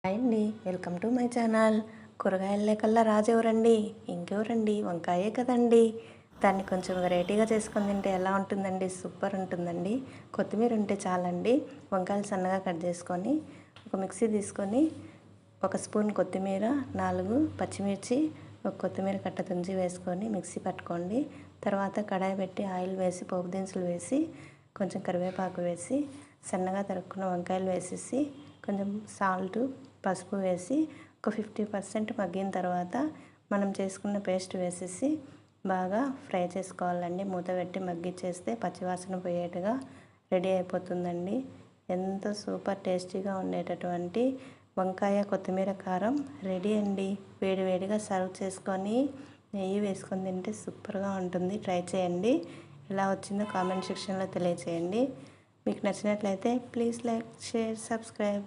Hi అండి, welcome to my channel. కూరగాయల లేకల్లా రాజెవరండి? ఇంకెవరండి, వంకాయే కదండి. దాన్ని కొంచెం వెరైటీగా చేసుకొని తింటే ఎలా ఉంటుందండి? సూపర్ ఉంటుందండి. కొత్తిమీర ఉంటే చాలండి. వంకాయలు సన్నగా కట్ చేసుకొని ఒక మిక్సీ తీసుకొని ఒక స్పూన్ కొత్తిమీర, 4 పచ్చిమిర్చి, ఒక కొత్తిమీర కట్ట తుంచి వేసుకొని మిక్సీ పట్టుకోండి. తర్వాత కడాయి పెట్టి ఆయిల్ వేసి పోపు దినుసులు వేసి కొంచెం కరివేపాకు వేసి సన్నగా తరుక్కున్న వంకాయలు వేసేసి కొంచెం సాల్ట్, పసుపు వేసి ఒక 50% మగ్గిన తర్వాత మనం చేసుకున్న పేస్ట్ వేసేసి బాగా ఫ్రై చేసుకోవాలండి. మూత పెట్టి మగ్గిచ్చేస్తే పచ్చివాసన పోయేట్టుగా రెడీ అయిపోతుందండి. ఎంతో సూపర్ టేస్టీగా ఉండేటటువంటి వంకాయ కొత్తిమీర కారం రెడీ అండి. వేడివేడిగా సర్వ్ చేసుకొని నెయ్యి వేసుకొని తింటే సూపర్గా ఉంటుంది. ట్రై చేయండి. ఎలా వచ్చిందో కామెంట్ సెక్షన్లో తెలియచేయండి. మీకు నచ్చినట్లయితే ప్లీజ్ లైక్, షేర్, సబ్స్క్రైబ్.